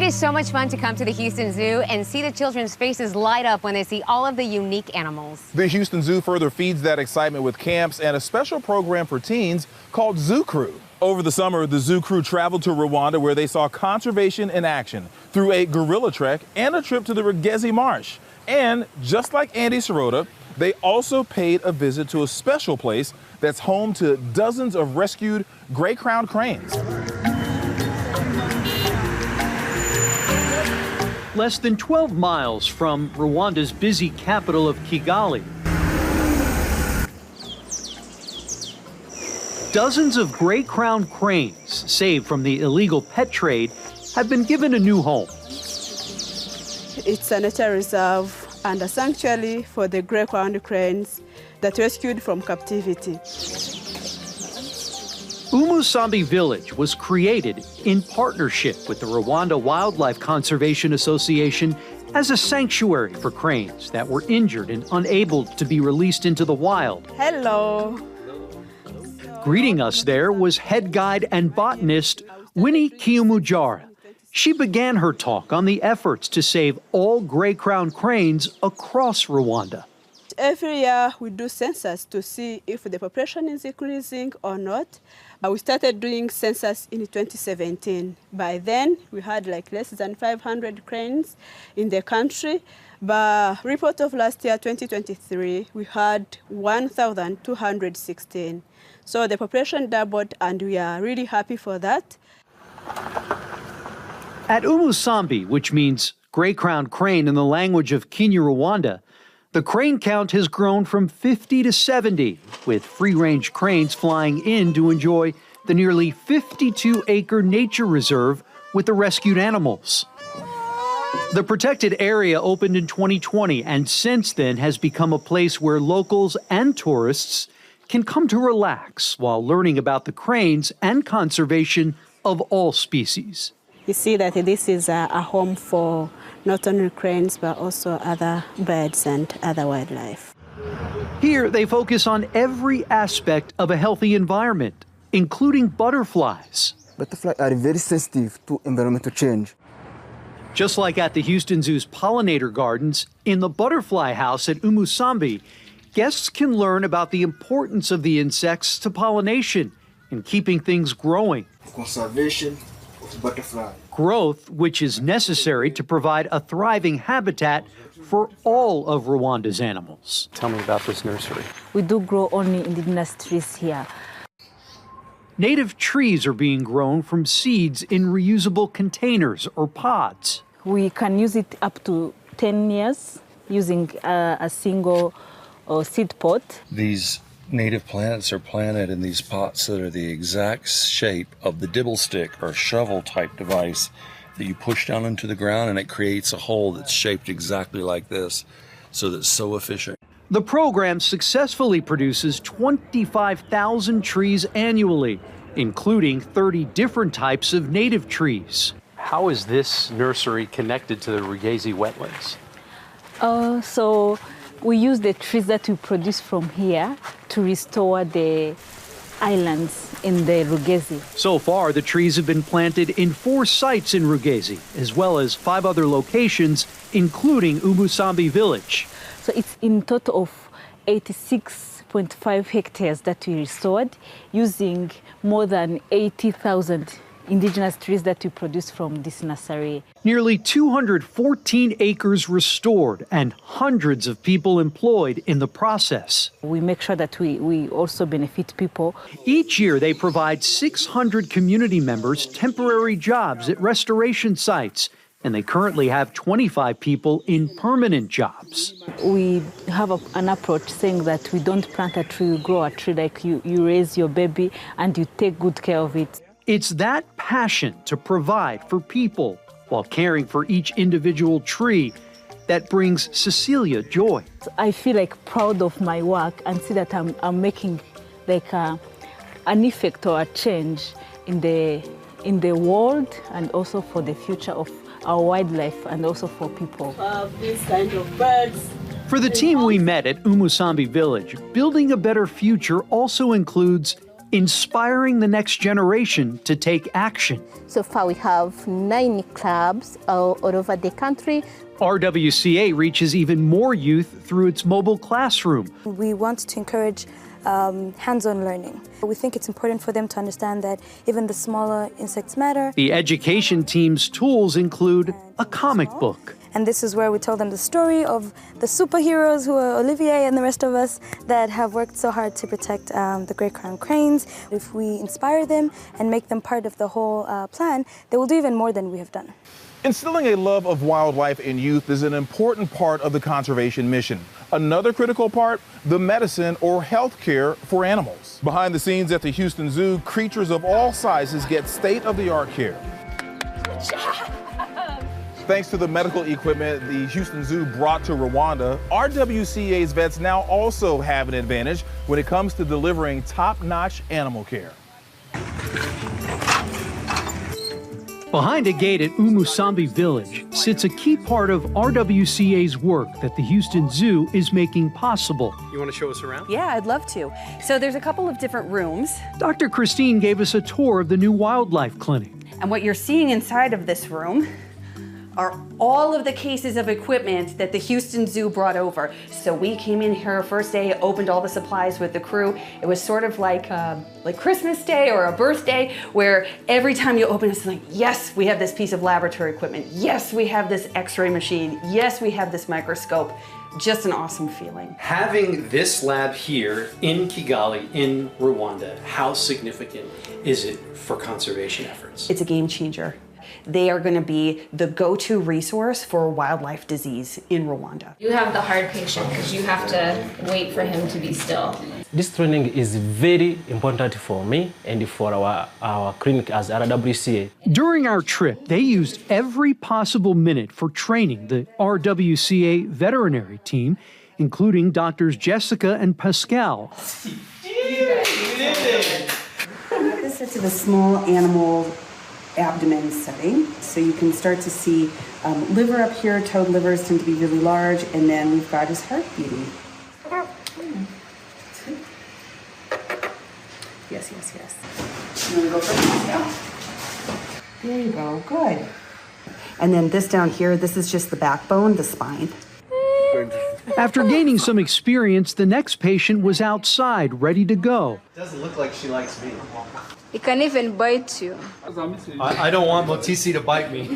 is so much fun to come to the Houston Zoo and see the children's faces light up when they see all of the unique animals. The Houston Zoo further feeds that excitement with camps and a special program for teens called Zoo Crew. Over the summer, the Zoo Crew traveled to Rwanda where they saw conservation in action through a gorilla trek and a trip to the Rwanda Marsh. And just like Andy Sirota, they also paid a visit to a special place that's home to dozens of rescued gray-crowned cranes. Less than 12 miles from Rwanda's busy capital of Kigali, dozens of gray-crowned cranes saved from the illegal pet trade have been given a new home. It's a nature reserve and a sanctuary for the gray-crowned cranes that rescued from captivity. Umusambi Village was created in partnership with the Rwanda Wildlife Conservation Association as a sanctuary for cranes that were injured and unable to be released into the wild. Hello. Greeting us there was head guide and botanist Winnie Kiyomujara. She began her talk on the efforts to save all gray-crowned cranes across Rwanda. Every year we do census to see if the population is increasing or not. We started doing census in 2017. By then, we had like less than 500 cranes in the country. By report of last year, 2023, we had 1,216. So the population doubled, and we are really happy for that. At Umusambi, which means gray-crowned crane in the language of Kinyarwanda, the crane count has grown from 50 to 70, with free-range cranes flying in to enjoy the nearly 52-acre nature reserve with the rescued animals. The protected area opened in 2020 and since then has become a place where locals and tourists can come to relax while learning about the cranes and conservation of all species. You see that this is a home for not only cranes, but also other birds and other wildlife. Here, they focus on every aspect of a healthy environment, including butterflies. Butterflies are very sensitive to environmental change. Just like at the Houston Zoo's pollinator gardens, in the butterfly house at Umusambi, guests can learn about the importance of the insects to pollination and keeping things growing. Conservation of butterfly. Growth, which is necessary to provide a thriving habitat for all of Rwanda's animals. Tell me about this nursery. We do grow only indigenous trees here. Native trees are being grown from seeds in reusable containers or pods. We can use it up to 10 years using a single seed pot. These native plants are planted in these pots that are the exact shape of the dibble stick or shovel type device that you push down into the ground, and it creates a hole that's shaped exactly like this, so that's so efficient. The program successfully produces 25,000 trees annually, including 30 different types of native trees. How is this nursery connected to the Rwanda wetlands? So we use the trees that we produce from here to restore the islands in the Rwanda. So far, the trees have been planted in 4 sites in Rwanda, as well as 5 other locations, including Umusambi Village. So it's in total of 86.5 hectares that we restored, using more than 80,000 indigenous trees that we produce from this nursery. Nearly 214 acres restored and hundreds of people employed in the process. We make sure that we also benefit people. Each year, they provide 600 community members temporary jobs at restoration sites, and they currently have 25 people in permanent jobs. We have an approach saying that we don't plant a tree, we grow a tree, like you raise your baby and you take good care of it. It's that passion to provide for people while caring for each individual tree that brings Cecilia joy. I feel like proud of my work and see that I'm making like an effect or a change in the world, and also for the future of our wildlife and also for people. These kind of birds. For the team we met at Umusambi Village, building a better future also includes inspiring the next generation to take action. So far, we have 9 clubs all over the country. RWCA reaches even more youth through its mobile classroom. We want to encourage hands-on learning. We think it's important for them to understand that even the smaller insects matter. The education team's tools include a comic book. And this is where we tell them the story of the superheroes who are Olivier and the rest of us that have worked so hard to protect the great-crowned cranes. If we inspire them and make them part of the whole plan, they will do even more than we have done. Instilling a love of wildlife in youth is an important part of the conservation mission. Another critical part, the medicine or health care for animals. Behind the scenes at the Houston Zoo, creatures of all sizes get state-of-the-art care. Thanks to the medical equipment the Houston Zoo brought to Rwanda, RWCA's vets now also have an advantage when it comes to delivering top-notch animal care. Behind a gate at Umusambi Village sits a key part of RWCA's work that the Houston Zoo is making possible. You want to show us around? Yeah, I'd love to. So there's a couple of different rooms. Dr. Christine gave us a tour of the new wildlife clinic. And what you're seeing inside of this room are all of the cases of equipment that the Houston Zoo brought over. So we came in here first day, opened all the supplies with the crew. It was sort of like Christmas Day or a birthday, where every time you open it's like, yes, we have this piece of laboratory equipment. Yes, we have this X-ray machine. Yes, we have this microscope. Just an awesome feeling. Having this lab here in Kigali, in Rwanda, how significant is it for conservation efforts? It's a game changer. They are going to be the go-to resource for wildlife disease in Rwanda. You have the hard patient because you have to wait for him to be still. This training is very important for me and for our clinic as RWCA. During our trip, they used every possible minute for training the RWCA veterinary team, including doctors Jessica and Pascal. This is the small animal abdomen setting. So you can start to see liver up here. Toad livers tend to be really large, and then we've got his heart beating. Yes, yes, yes. You want to go first? Yeah. There you go, good. And then this down here, this is just the backbone, the spine. After gaining some experience, the next patient was outside, ready to go. Doesn't look like she likes me. It can even bite you. I don't want Motisi to bite me.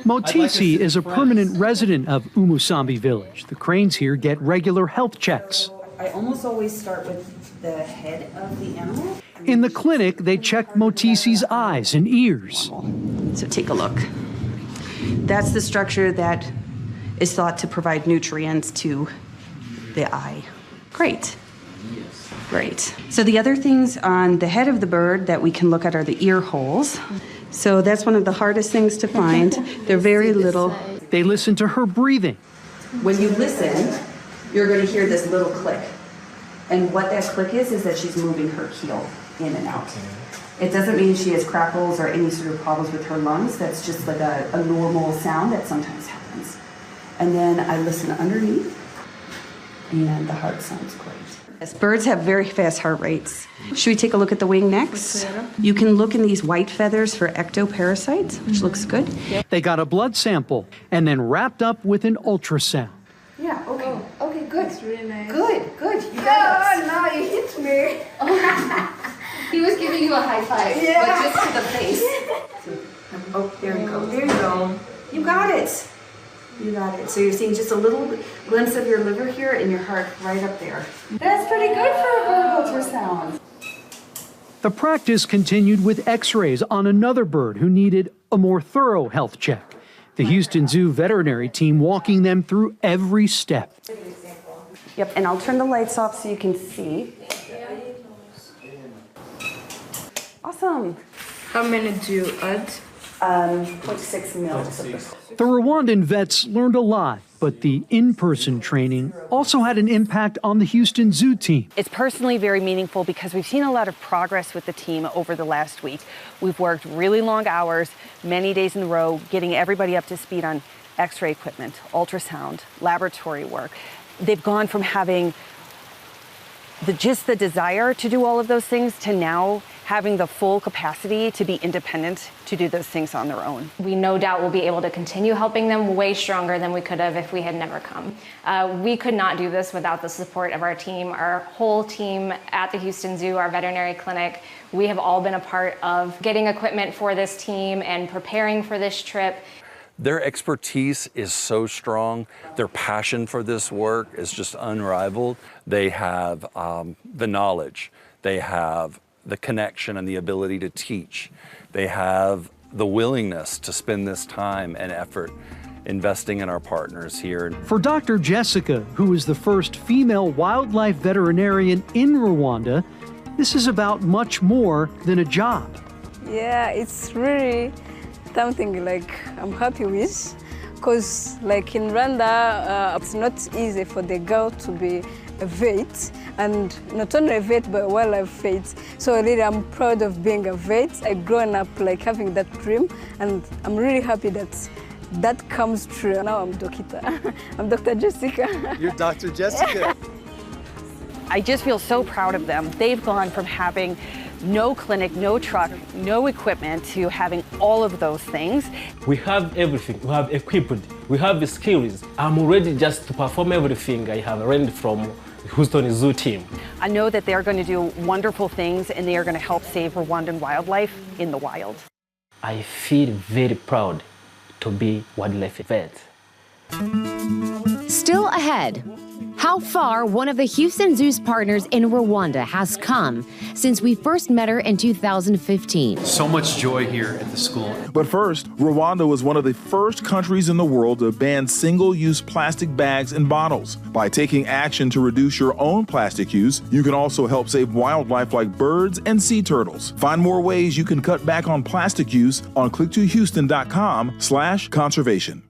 Motisi is a permanent resident of Umusambi Village. The cranes here get regular health checks. I almost always start with the head of the animal. In the clinic, they check Motisi's eyes and ears. So take a look. That's the structure that is thought to provide nutrients to the eye. Great. Great. So the other things on the head of the bird that we can look at are the ear holes. So that's one of the hardest things to find. They're very little. They listen to her breathing. When you listen, you're going to hear this little click. And what that click is that she's moving her keel in and out. It doesn't mean she has crackles or any sort of problems with her lungs. That's just like a normal sound that sometimes happens. And then I listen underneath, and the heart sounds great. Yes, birds have very fast heart rates. Should we take a look at the wing next? You can look in these white feathers for ectoparasites, which looks good. They got a blood sample and then wrapped up with an ultrasound. Yeah, okay. Oh, okay, good. That's really nice. Good, good. You got it. No, you hit me. He was giving you a high five, Yeah. but just to the face. Oh, there you go. There you go. You got it. You got it. So you're seeing just a little glimpse of your liver here and your heart right up there. That's pretty good for a bird ultrasound. The practice continued with x-rays on another bird who needed a more thorough health check. The Houston Zoo veterinary team walking them through every step. Yep, and I'll turn the lights off so you can see. Awesome. How many do you add? 0.6 mils. The Rwandan vets learned a lot, but the in-person training also had an impact on the Houston Zoo team. It's personally very meaningful because we've seen a lot of progress with the team over the last week. We've worked really long hours, many days in a row, getting everybody up to speed on x-ray equipment, ultrasound, laboratory work. They've gone from having just the desire to do all of those things to now having the full capacity to be independent to do those things on their own. We no doubt will be able to continue helping them way stronger than we could have if we had never come. We could not do this without the support of our team, our whole team at the Houston Zoo, our veterinary clinic. We have all been a part of getting equipment for this team and preparing for this trip. Their expertise is so strong. Their passion for this work is just unrivaled. They have the knowledge. They have the connection and the ability to teach. They have the willingness to spend this time and effort investing in our partners here. For Dr. Jessica, who is the first female wildlife veterinarian in Rwanda, this is about much more than a job. Yeah, it's really something like I'm happy with, because like in Rwanda, it's not easy for the girl to be a vet, and not only a vet, but a wildlife vet. So really I'm proud of being a vet. I've grown up like having that dream, and I'm really happy that that comes true. Now I'm Dokita. I'm Dr. Jessica. You're Dr. Jessica. I just feel so proud of them. They've gone from having no clinic, no truck, no equipment to having all of those things. We have everything. We have equipment. We have the skills. I'm ready just to perform everything I have learned from Houston Zoo team. I know that they're going to do wonderful things and they are going to help save Rwandan wildlife in the wild. I feel very proud to be wildlife vet. Still ahead, how far one of the Houston Zoo's partners in Rwanda has come since we first met her in 2015. So much joy here at the school. But first, Rwanda was one of the first countries in the world to ban single-use plastic bags and bottles. By taking action to reduce your own plastic use, you can also help save wildlife like birds and sea turtles. Find more ways you can cut back on plastic use on click2houston.com/conservation.